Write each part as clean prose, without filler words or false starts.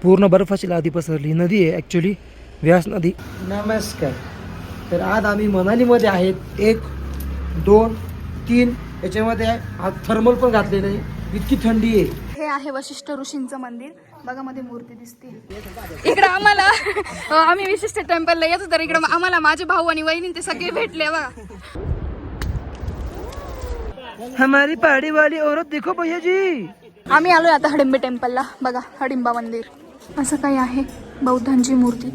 पूर्ण बर्फाची लादी पसरली नदी आहे ॲक्च्युली, व्यास नदी. नमस्कार. तर आज आम्ही मनालीमध्ये आहेत. 1 2 3 याच्यामध्ये आज थर्मल पण घातलेलं आहे, इतकी थंडी आहे. हे आहे वशिष्ठ ऋषींचं मंदिर. बघा मध्ये मूर्ती दिसते. इकडे आम्हाला आम्ही विशिष्ट टेम्पलला येतो तर इकडे आम्हाला माझे भाऊ आणि वहिनी ते सगळे भेटले बघा. हमारी पहाड़ी वाली औरत देखो भैया जी. आम्ही आलोय आता हडिंबा टेम्पलला. बघा हडिंबा मंदिर असं काही आहे, बौद्धांची मूर्ती.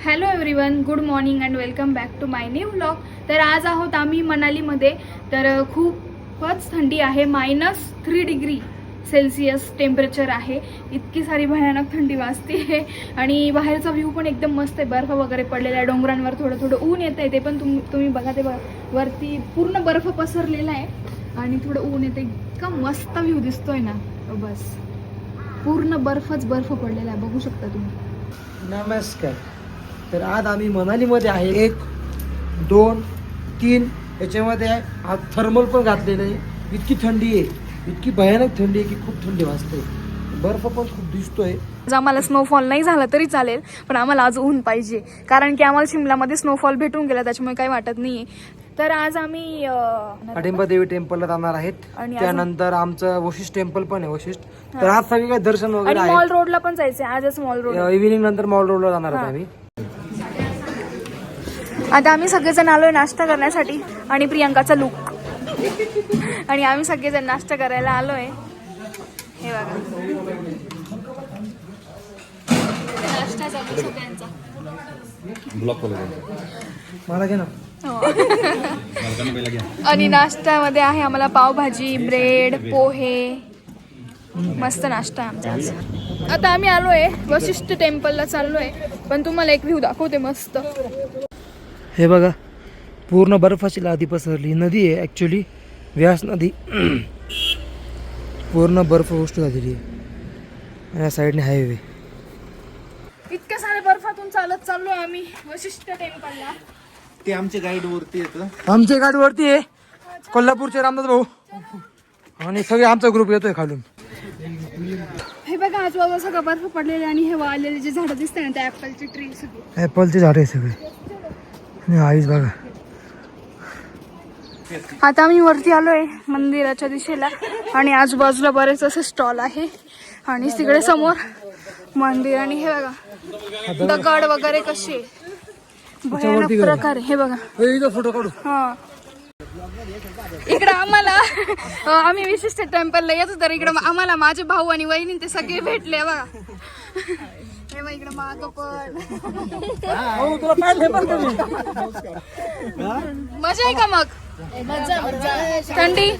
Hello everyone, good morning and welcome back to my new vlog. तर आज आहोत आम्ही मनालीमध्ये. तर खूपच थंडी आहे, -3 डिग्री सेल्सिअस टेम्परेचर आहे. इतकी सारी भयानक थंडी वाजते आणि बाहेरचा व्ह्यू पण एकदम मस्त आहे. बर्फ वगैरे पडलेला आहे, डोंगरांवर थोडं थोडं ऊन येत आहे. ते पण तुम्ही बघा, ते वरती पूर्ण बर्फ पसरलेला आहे आणि थोडं ऊन येतं. इतका मस्त व्ह्यू दिसतोय ना, बस पूर्ण बर्फच बर्फ पडलेला आहे, बघू शकता तुम्ही. नमस्कार. तर आज आम्ही मनालीमध्ये आहे. 1 2 3 याच्यामध्ये आज थर्मल पण घातलेलं आहे. इतकी थंडी आहे, इतकी भयानक थंडी आहे की खूप थंडी वाजते. बर्फ पण खूप दिसतोय. आज आम्हाला स्नोफॉल नाही झाला तरी चालेल, पण आम्हाला आज ऊन पाहिजे, कारण की आम्हाला शिमलामध्ये स्नोफॉल भेटून गेला, त्याच्यामुळे काही वाटत नाहीये. तर आज आम्ही हडिंबा देवी टेम्पलला जाणार आहेत. त्यानंतर आमचं वशिष्ठ टेम्पल पण आहे, वशिष्ठ. तर आज सगळी काही दर्शन वगैरे आहे. मॉल रोडला पण जायचंय आजच. मॉल रोड इव्हिनिंग नंतर मॉल रोडला जाणार आहोत आम्ही. आता आम्ही सगळेजण आलोय नाश्ता करण्यासाठी आणि प्रियंकाचा लुक आणि आम्ही सगळेजण नाश्ता करायला आलोय. हे बघा नाश्ता चालू सगळ्यांचा. मला घे ना. आणि नाश्त्यामध्ये आहे आम्हाला पावभाजी, ब्रेड, पोहे. मस्त नाश्ता आहे आमचा आज. आता आम्ही आलोय वशिष्ठ टेम्पलला चाललोय, पण तुम्हाला एक व्ह्यू दाखवते मस्त. हे बघा, पूर्ण बर्फाची लादी पसरली नदी आहे ॲक्च्युली, व्यास नदी. पूर्ण बर्फवृष्टी झालेली आहे. या साईडने हायवे. इतक्या साऱ्या बर्फातून चालत चाललोय आम्ही वशिष्ठ टेम्पलला. ते आमच्या गाईड वरती येतं. आमच्या गाडीवरती आहे कोल्हापूरचे रामदास भाऊ आणि सगळे आमचा ग्रुप येतोय खालून. हे बघा आजूबाजूला सगळं बर्फ पडलेले आणि हे वाळलेले जे झाडं दिसते ना, त्या ऍपलची ट्री सगळी. ॲपलचे झाड आहे सगळे. आणि आईच बघा. आता आम्ही वरती आलोय मंदिराच्या दिशेला आणि आजूबाजूला बरेच असे स्टॉल आहे आणि तिकडे समोर मंदिर. आणि हे बघा दगड वगैरे कसे भयानक प्रकारे. हे बघा फोटो काढू. हा इकडे आम्हाला आम्ही विशिष्ट टेम्पलला येतो तर इकडे आम्हाला माझे भाऊ आणि वहिनी ते सगळे भेटले बघा. हे बघा इकडे माग पण मजा आहे का मग? थंडी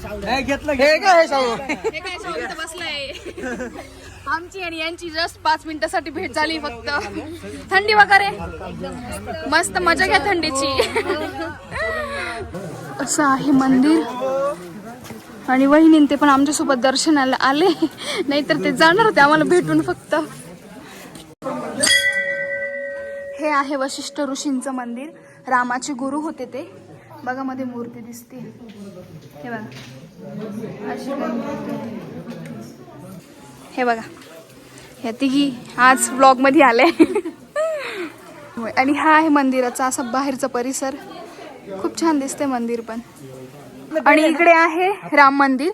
बसलाय आमची आणि यांची जस्ट 5 मिनिटासाठी भेट झाली फक्त. थंडी वगैरे मस्त मजा घ्या थंडीची. असं आहे मंदिर आणि वहिनी ते पण आमच्यासोबत दर्शनाला आले, नाहीतर ते जाणार होते आम्हाला भेटून फक्त. हे आहे वशिष्ठ ऋषींचं मंदिर. रामाचे गुरु होते ते. बघा मध्ये मूर्ती दिसते. हे बघा अशी हे बघा या तिघी आज व्लॉग मध्ये आले. आणि हा आहे मंदिराचा असा बाहेरचा परिसर. खूप छान दिसते मंदिर पण. आणि इकडे आहे राम मंदिर.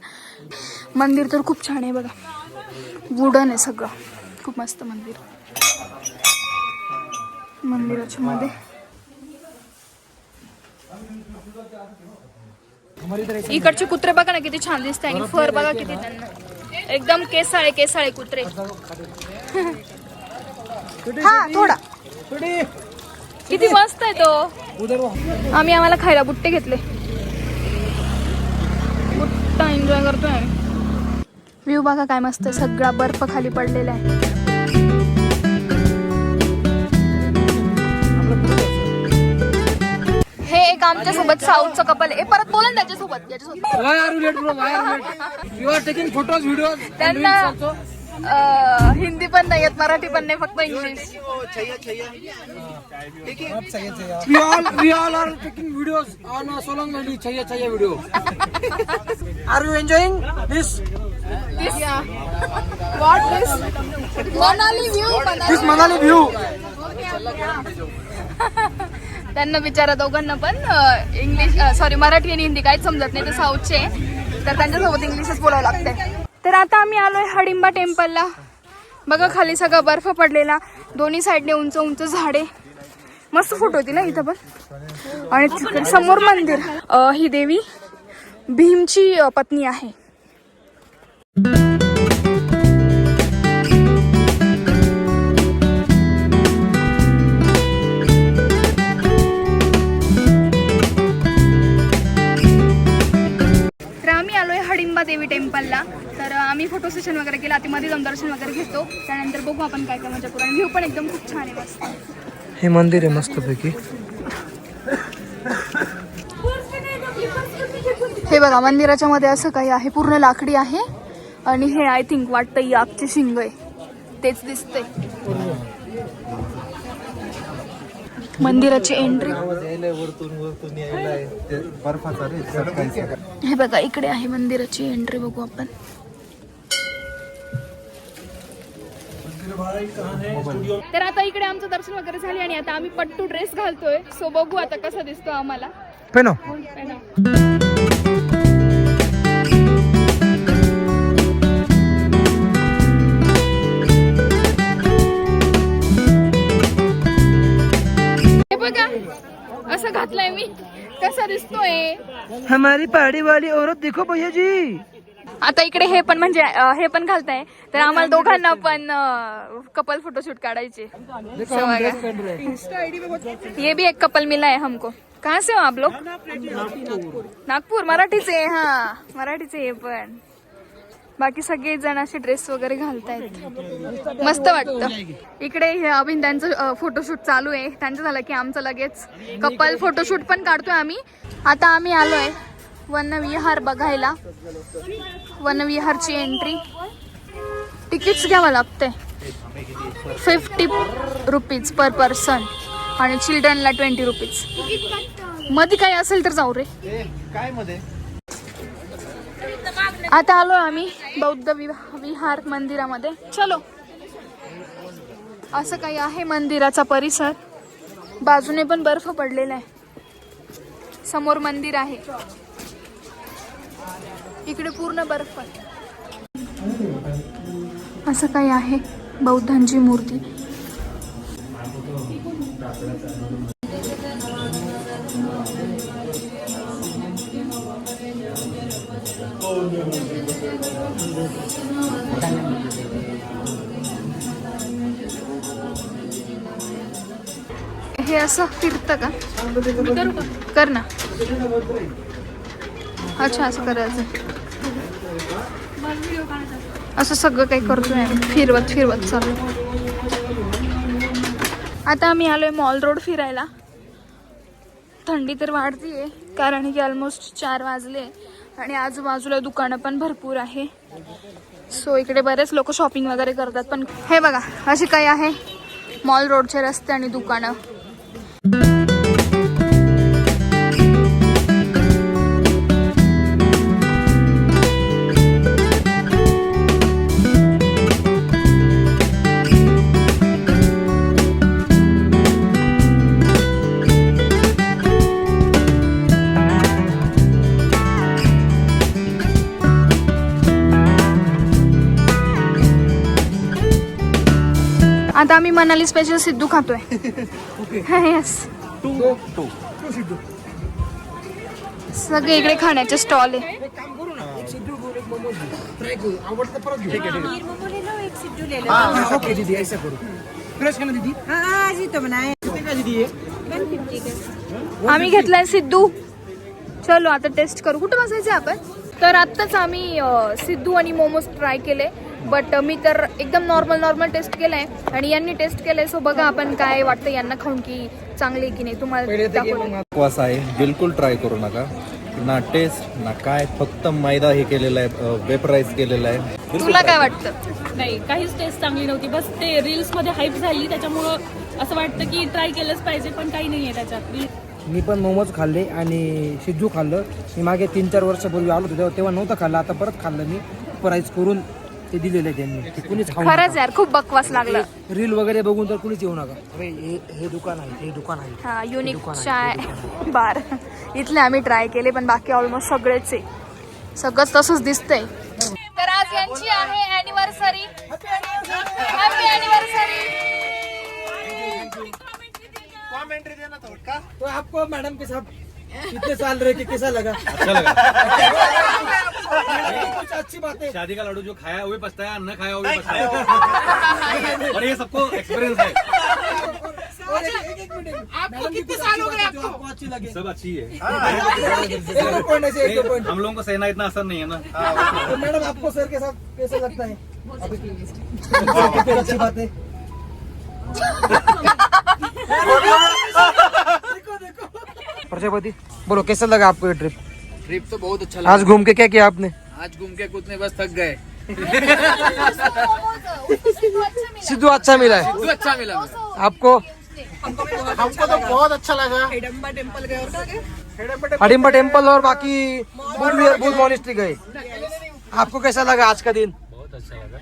मंदिर तर खूप छान आहे बघा, वुडन आहे सगळं. खूप मस्त मंदिर. मंदिराच्या मध्ये इकडचे कुत्रे बघा ना किती छान दिसते आणि फर बघा किती त्यांना, एकदम केसाळे केसाळे कुत्रे. हा थोडा किती मस्त आहे तो. आम्हाला खायला बुट्टे घेतले. बुट्टा एन्जॉय करतोय आम्ही. व्ह्यू बघा काय मस्त आहे, सगळा बर्फ खाली पडलेला आहे. हे एक आमच्या सोबत साऊथचं कपल आहे. परत बोला ना त्याच्यासोबत. त्यांना हिंदी पण नाही येत, मराठी पण नाही, फक्त English. We all are taking videos on Solang Valley. Chaya video. Are you enjoying this? What this Manali view Manali view. त्यांना विचारा दोघांना पण इंग्लिश सॉरी मराठी आणि हिंदी काहीच समजत नाही, ते साऊथचे तर त्यांच्यासोबत इंग्लिशच बोलावं लागतंय. तर आता आम्ही आलोय हडिंबा टेम्पलला. बघा खाली सगळा बर्फ पडलेला, दोन्ही साईडने उंच उंच झाडे, मस्त फोटो होती ना इथं पण. आणि तिकडे समोर मंदिर. ही देवी भीमची पत्नी आहे. तर आम्ही आलोय हडिंबा देवी टेम्पलला. तर आम्ही फोटो सेशन वगैरे केलं, आतमध्ये जाऊन दर्शन वगैरे घेतो, त्यानंतर बघू आपण काय काय मजा करू. आणि व्ह्यू पण एकदम खूप छान आहे, मस्त. हे मंदिर आहे मस्तपैकी. हे बघा मंदिराच्या मध्ये असं काही आहे, पूर्ण लाकडी आहे. आणि हे आय थिंक वाटतं याकचे शिंग आहे, तेच दिसतंय. मंदिराची एंट्री. हे बघा इकडे आहे मंदिराची एंट्री, बघू आपण. तर आता इकडे आमचं दर्शन वगैरे झाले आणि आता आम्ही पट्टू ड्रेस घालतोय. सो बघू आता कसा दिसतो आम्हाला. पेनो. हे बघा असं घातलंय मी, कसा दिसतोय. हमारी पहाड़ी वाली औरत देखो भैया जी. आता इकडे हे पण म्हणजे हे पण घालताय, तर आम्हाला दोघांना पण कपल फोटोशूट काढायचे. ये भी एक कपल मिला है हमको. कहाँ से हो आप लोग? नागपूर. मराठीचे. हा मराठीचे. हे पण बाकी सगळे जण असे ड्रेस वगैरे घालतायत, मस्त वाटतं. इकडे हे अभिन त्यांचं फोटोशूट चालू आहे. त्यांचं झालं की आमचं लगेच कपल फोटोशूट पण काढतोय आम्ही. आता आम्ही आलोय वनविहार बघायला. वनविहारची एंट्री तिकीट्स घ्यावं लागतंय, 50 रुपीज पर पर्सन आणि चिल्ड्रनला 20 रुपीज. मध्ये काही असेल तर जाऊ रे. काय मध्ये आता आलो आम्ही बौद्ध विहार मंदिरामध्ये. चलो. असं काही आहे मंदिराचा परिसर. बाजूने पण बर्फ पडलेला आहे. समोर मंदिर आहे, इकडे पूर्ण बर्फ. असं काही आहे बौद्धांची मूर्ती. हे असं फिरतं का? कर ना. अच्छा असं करायचं. असं सगळं काही करतोय फिरवत फिरवत चालू. आता आम्ही आलोय मॉल रोड फिरायला. थंडी तर वाढतीये कारण की ऑलमोस्ट 4 वाजले आणि आजूबाजूला दुकानं पण भरपूर आहे. सो इकडे बरेच लोक शॉपिंग वगैरे करतात. पण हे बघा असे काही आहे मॉल रोडचे रस्ते आणि दुकानं. आता आम्ही मनाली स्पेशल सिद्धू खातोय. येस. सगळे इकडे खाण्याचे स्टॉल आहे. आम्ही घेतलाय सिद्धू. चलो आता टेस्ट करू. कुठं बसायचं आपण? तर आत्ताच आम्ही सिद्धू आणि मोमोज ट्राय केले. बट मी तर एकदम नॉर्मल टेस्ट केलंय आणि यांनी टेस्ट केलंय. सो बघा आपण काय वाटतं यांना खाऊन की चांगले की नाही तुम्हाला दाखवतो. उपवास आहे, बिलकुल ट्राय करू नका. ना टेस्ट ना काय, फक्त मैदा हे केलेला आहे, वेपराईज केलेला आहे. तुला काय वाटतं? नाही, काहीच टेस्ट चांगली नव्हती. बस ते रील्स मध्ये हाईप झाली त्याच्यामुळं असं वाटतं की ट्राय केलंच पाहिजे, पण काही नाही आहे त्याच्यात. मी पण मोमोज खाल्ले आणि सिद्धू खाल्लं. मी मागे 3-4 वर्षापूर्वी आलो होतो तेव्हा नव्हतं खाल्लं. आता परत खाल्लं मी प्राईस करून. ते दिलेलं आहे त्यांनी, ते कुणीच खाऊ खरंच यार खूप बकवास लागलं. रील वगैरे बघून तर कुणीच येऊ नका. अरे हे दुकान आहे, हे दुकान आहे. हा युनिक दुकान आहे, चाय ते दुकान बार इथले आम्ही ट्राय केले पण बाकी ऑलमोस्ट सगळेच आहे, सगळंच तसंच दिसतंय. तर आज यांची आहे अॅनिव्हर्सरी. Happy anniversary. तो आपको मैडम के साथ कितने साल रह के कैसा लगा? अच्छा लगा. कुछ अच्छी बात है. शादी का लड्डू जो खाया वो भी पछताया, न खाया वो भी पछताया. और ये सबको एक्सपीरियंस है. और एक मिनट, आपको कितने साल हो गए आपको अच्छी लगे? सब अच्छी है. एक पॉइंट ऐसे, एक पॉइंट. हम लोगों को सहना इतना आसान नहीं है ना. तो मैडम आपको सर के साथ कैसा लगता है? कितनी अच्छी बात है. देखो देखो. प्रजापति बोलो कैसा लगा आपको ये ट्रिप? ट्रिप तो बहुत अच्छा लगा. आज घूम के क्या किया आपने? आज घूम के कुछ नहीं, बस थक गए. सिद्धू अच्छा मिला है तो अच्छा मिला. आपको? हमको तो बहुत अच्छा लगा. हडिम्बा टेम्पल और बाकी बुल मॉनेस्ट्री गए. आपको कैसा लगा आज का दिन? बहुत अच्छा लगा.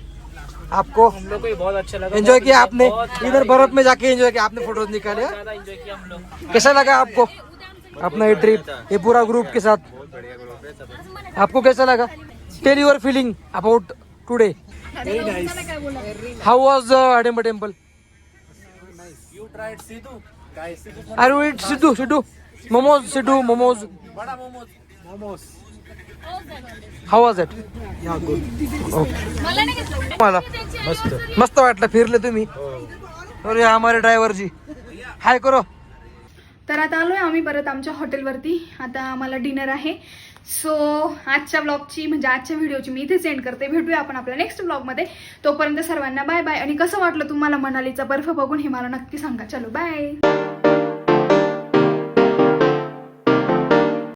आपको? हम लोग को भी बहुत अच्छा लगा. एंजॉय किया आपने? इधर बर्फ में जाके एंजॉय किया आपने, फोटोज निकाले? ज्यादा एंजॉय किया हम लोग. कैसा लगा आपको अपना ये ट्रिप, ये पूरा ग्रुप के साथ? आपको कैसा लगा? Tell your feeling about today. How was Hadimba temple? You tried Sidhu? Guys, Sidhu. Are you eat Sidhu momos? Sidhu momos. बड़ा मोमोज. मोमोज. हाउ वाज इट? मला मस्त वाटलं. फिरले तुम्ही? अरे हमारे ड्रायव्हर जी हाय करो. तर आता आलोय आम्ही परत आमच्या हॉटेलवरती. आता आम्हाला डिनर आहे. सो आजच्या ब्लॉगची म्हणजे आजच्या व्हिडिओची मी इथे सेंड करते. भेटूया आपण आपल्या नेक्स्ट ब्लॉगमध्ये. तोपर्यंत सर्वांना बाय बाय. आणि कसं वाटलं तुम्हाला मनालीचा बर्फ बघून हे मला नक्की सांगा. चलो बाय.